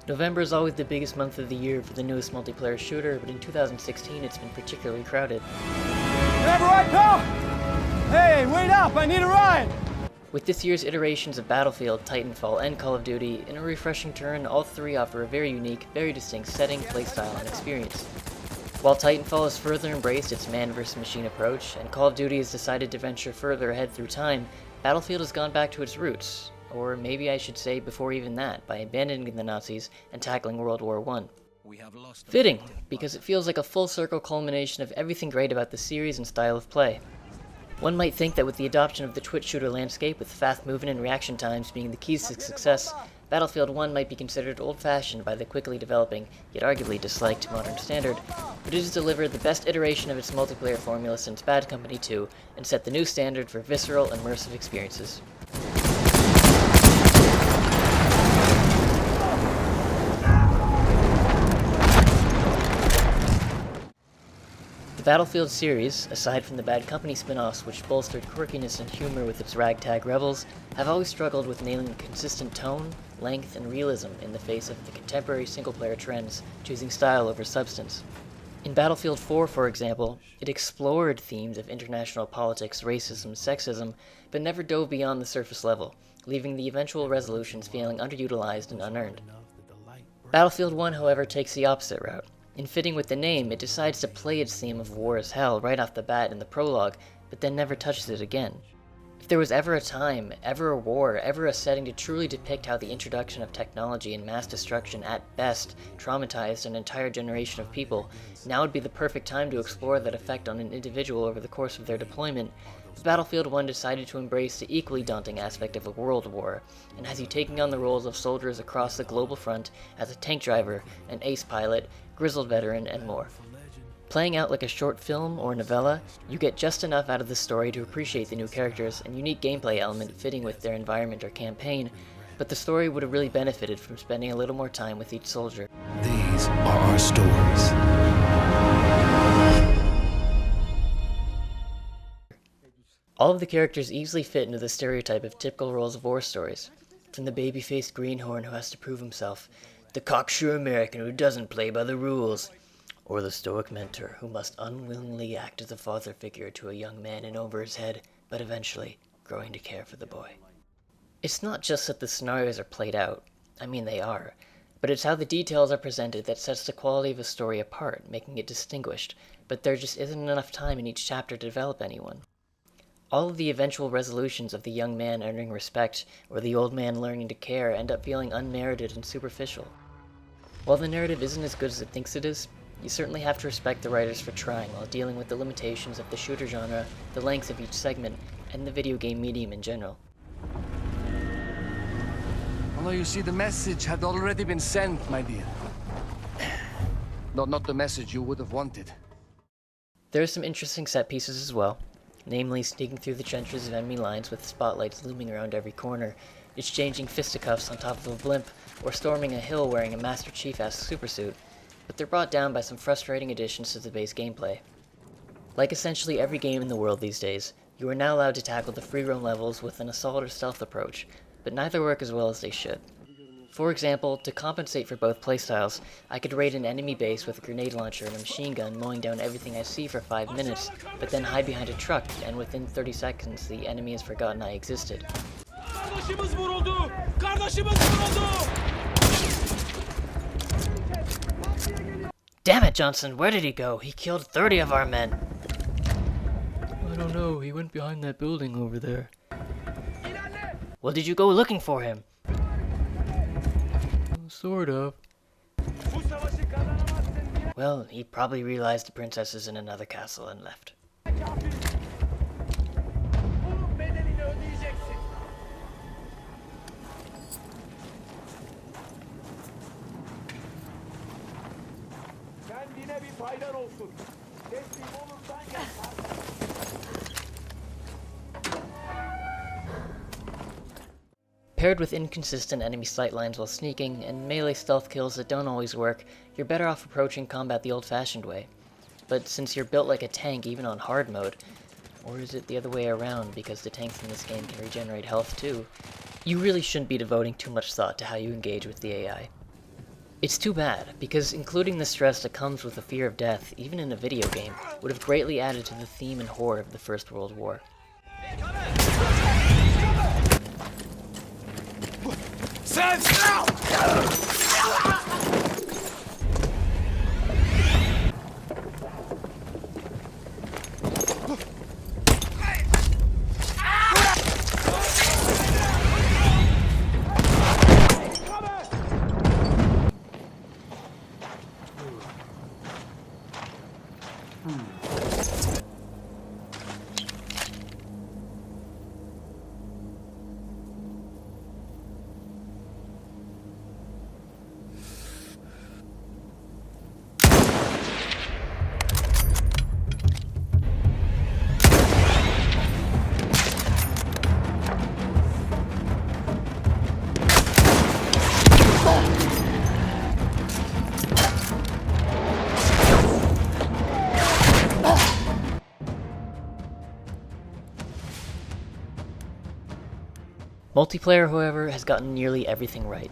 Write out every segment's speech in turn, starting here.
November is always the biggest month of the year for the newest multiplayer shooter, but in 2016 it's been particularly crowded. Remember right, pal? Hey, wait up, I need a ride! With this year's iterations of Battlefield, Titanfall, and Call of Duty, in a refreshing turn, all three offer a very unique, very distinct setting, playstyle, and experience. While Titanfall has further embraced its man vs. machine approach, and Call of Duty has decided to venture further ahead through time, Battlefield has gone back to its roots. Or maybe I should say before even that, by abandoning the Nazis and tackling World War I. Fitting, because it feels like a full-circle culmination of everything great about the series and style of play. One might think that with the adoption of the twitch shooter landscape, with fast movement and reaction times being the keys to success, Battlefield 1 might be considered old-fashioned by the quickly developing, yet arguably disliked, modern standard, but it has delivered the best iteration of its multiplayer formula since Bad Company 2, and set the new standard for visceral, immersive experiences. The Battlefield series, aside from the Bad Company spin-offs which bolstered quirkiness and humor with its ragtag rebels, have always struggled with nailing a consistent tone, length, and realism in the face of the contemporary single-player trends, choosing style over substance. In Battlefield 4, for example, it explored themes of international politics, racism, sexism, but never dove beyond the surface level, leaving the eventual resolutions feeling underutilized and unearned. Battlefield 1, however, takes the opposite route. In fitting with the name, it decides to play its theme of war as hell right off the bat in the prologue, but then never touches it again. If there was ever a time, ever a war, ever a setting to truly depict how the introduction of technology and mass destruction at best traumatized an entire generation of people, now would be the perfect time to explore that effect on an individual over the course of their deployment. Battlefield 1 decided to embrace the equally daunting aspect of a world war, and has you taking on the roles of soldiers across the global front as a tank driver, an ace pilot, grizzled veteran, and more. Playing out like a short film or novella, you get just enough out of the story to appreciate the new characters and unique gameplay element fitting with their environment or campaign, but the story would have really benefited from spending a little more time with each soldier. These are our stories. All of the characters easily fit into the stereotype of typical roles of war stories. From the baby-faced greenhorn who has to prove himself, the cocksure American who doesn't play by the rules, or the stoic mentor who must unwillingly act as a father figure to a young man in over his head, but eventually growing to care for the boy. It's not just that the scenarios are played out, I mean they are, but it's how the details are presented that sets the quality of a story apart, making it distinguished, but there just isn't enough time in each chapter to develop anyone. All of the eventual resolutions of the young man earning respect, or the old man learning to care, end up feeling unmerited and superficial. While the narrative isn't as good as it thinks it is, you certainly have to respect the writers for trying while dealing with the limitations of the shooter genre, the length of each segment, and the video game medium in general. Although you see, the message had already been sent, my dear. Not the message you would have wanted. There are some interesting set pieces as well, namely sneaking through the trenches of enemy lines with spotlights looming around every corner, exchanging fisticuffs on top of a blimp, or storming a hill wearing a Master Chief-esque supersuit, but they're brought down by some frustrating additions to the base gameplay. Like essentially every game in the world these days, you are now allowed to tackle the free roam levels with an assault or stealth approach, but neither work as well as they should. For example, to compensate for both playstyles, I could raid an enemy base with a grenade launcher and a machine gun mowing down everything I see for 5 minutes, but then hide behind a truck and within 30 seconds the enemy has forgotten I existed. Damn it, Johnson, where did he go? He killed 30 of our men. I don't know, he went behind that building over there. Well, did you go looking for him? Sort of. Well, he probably realized the princess is in another castle and left. Paired with inconsistent enemy sightlines while sneaking, and melee stealth kills that don't always work, you're better off approaching combat the old-fashioned way. But since you're built like a tank even on hard mode, or is it the other way around because the tanks in this game can regenerate health too, you really shouldn't be devoting too much thought to how you engage with the AI. It's too bad, because including the stress that comes with the fear of death, even in a video game, would have greatly added to the theme and horror of the First World War. Multiplayer, however, has gotten nearly everything right.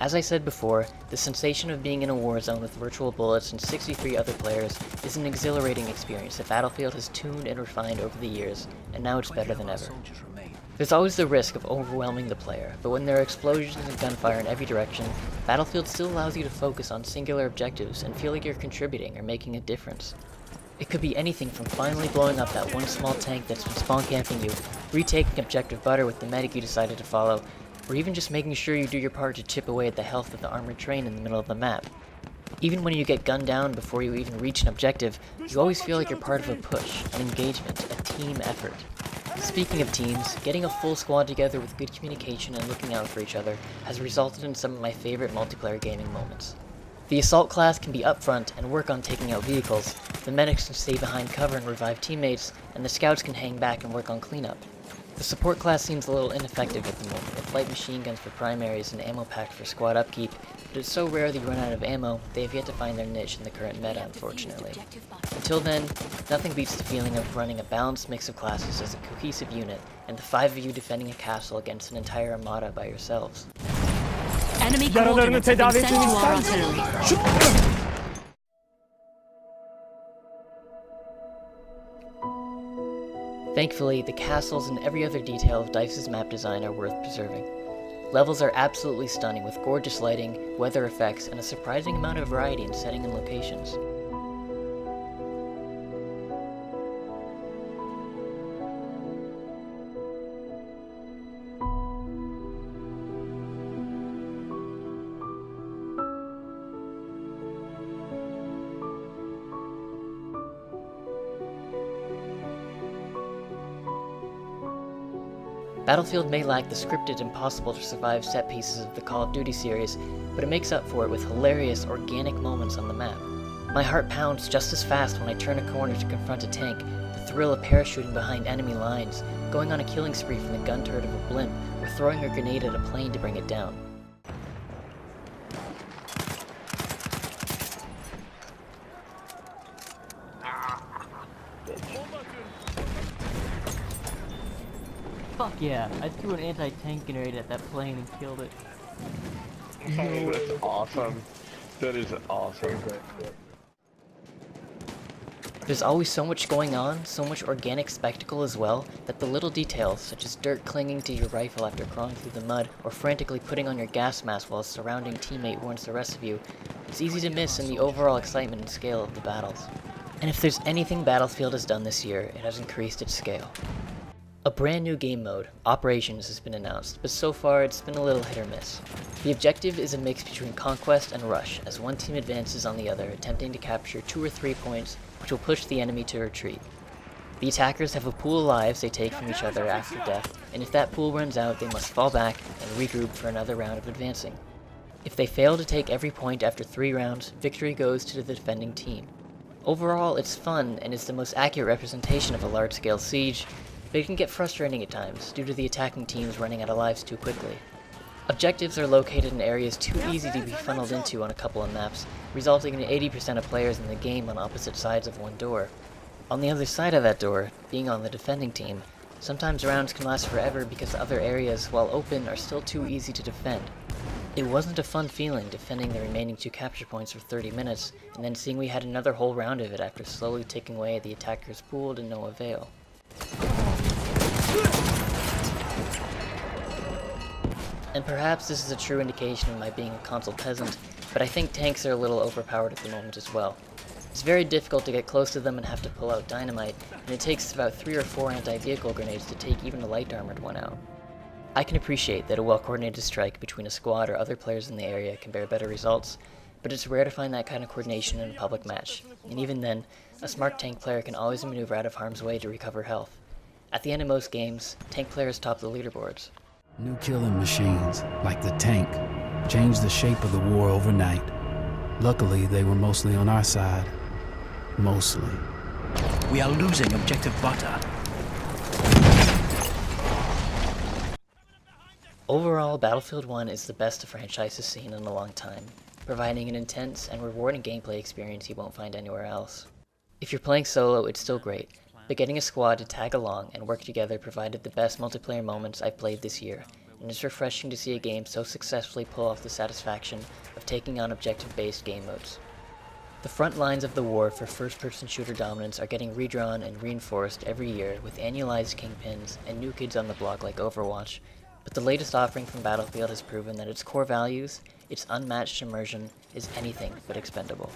As I said before, the sensation of being in a war zone with virtual bullets and 63 other players is an exhilarating experience that Battlefield has tuned and refined over the years, and now it's better than ever. There's always the risk of overwhelming the player, but when there are explosions and gunfire in every direction, Battlefield still allows you to focus on singular objectives and feel like you're contributing or making a difference. It could be anything from finally blowing up that one small tank that's been spawn camping you, retaking Objective Butter with the medic you decided to follow, or even just making sure you do your part to chip away at the health of the armored train in the middle of the map. Even when you get gunned down before you even reach an objective, you always feel like you're part of a push, an engagement, a team effort. Speaking of teams, getting a full squad together with good communication and looking out for each other has resulted in some of my favorite multiplayer gaming moments. The Assault class can be upfront and work on taking out vehicles, the medics can stay behind cover and revive teammates, and the scouts can hang back and work on cleanup. The Support class seems a little ineffective at the moment, with light machine guns for primaries and ammo packs for squad upkeep, but it's so rare they run out of ammo, they have yet to find their niche in the current meta, unfortunately. Until then, nothing beats the feeling of running a balanced mix of classes as a cohesive unit, and the 5 of you defending a castle against an entire armada by yourselves. Enemy coordinates have been sent to our artillery. Thankfully, the castles and every other detail of DICE's map design are worth preserving. Levels are absolutely stunning with gorgeous lighting, weather effects, and a surprising amount of variety in setting and locations. Battlefield may lack the scripted, impossible-to-survive set pieces of the Call of Duty series, but it makes up for it with hilarious, organic moments on the map. My heart pounds just as fast when I turn a corner to confront a tank, the thrill of parachuting behind enemy lines, going on a killing spree from the gun turret of a blimp, or throwing a grenade at a plane to bring it down. Fuck yeah, I threw an anti-tank grenade at that plane and killed it. That's awesome. That is awesome. There's always so much going on, so much organic spectacle as well, that the little details, such as dirt clinging to your rifle after crawling through the mud, or frantically putting on your gas mask while a surrounding teammate warns the rest of you, it's easy to miss in the overall excitement and scale of the battles. And if there's anything Battlefield has done this year, it has increased its scale. A brand new game mode, Operations, has been announced, but so far it's been a little hit or miss. The objective is a mix between Conquest and Rush, as one team advances on the other, attempting to capture 2 or 3 points, which will push the enemy to retreat. The attackers have a pool of lives they take from each other after death, and if that pool runs out, they must fall back and regroup for another round of advancing. If they fail to take every point after 3 rounds, victory goes to the defending team. Overall, it's fun and is the most accurate representation of a large-scale siege, but it can get frustrating at times, due to the attacking teams running out of lives too quickly. Objectives are located in areas too easy to be funneled into on a couple of maps, resulting in 80% of players in the game on opposite sides of one door. On the other side of that door, being on the defending team, sometimes rounds can last forever because other areas, while open, are still too easy to defend. It wasn't a fun feeling defending the remaining 2 capture points for 30 minutes, and then seeing we had another whole round of it after slowly taking away the attackers pooled to no avail. And perhaps this is a true indication of my being a console peasant, but I think tanks are a little overpowered at the moment as well. It's very difficult to get close to them and have to pull out dynamite, and it takes about 3 or 4 anti-vehicle grenades to take even a light armored one out. I can appreciate that a well-coordinated strike between a squad or other players in the area can bear better results, but it's rare to find that kind of coordination in a public match, and even then, a smart tank player can always maneuver out of harm's way to recover health. At the end of most games, tank players top the leaderboards. New killing machines, like the tank, changed the shape of the war overnight. Luckily, they were mostly on our side. Mostly. We are losing objective butter. Overall, Battlefield 1 is the best the franchise has seen in a long time, providing an intense and rewarding gameplay experience you won't find anywhere else. If you're playing solo, it's still great, but getting a squad to tag along and work together provided the best multiplayer moments I've played this year, and it's refreshing to see a game so successfully pull off the satisfaction of taking on objective-based game modes. The front lines of the war for first-person shooter dominance are getting redrawn and reinforced every year with annualized kingpins and new kids on the block like Overwatch, but the latest offering from Battlefield has proven that its core values, its unmatched immersion, is anything but expendable.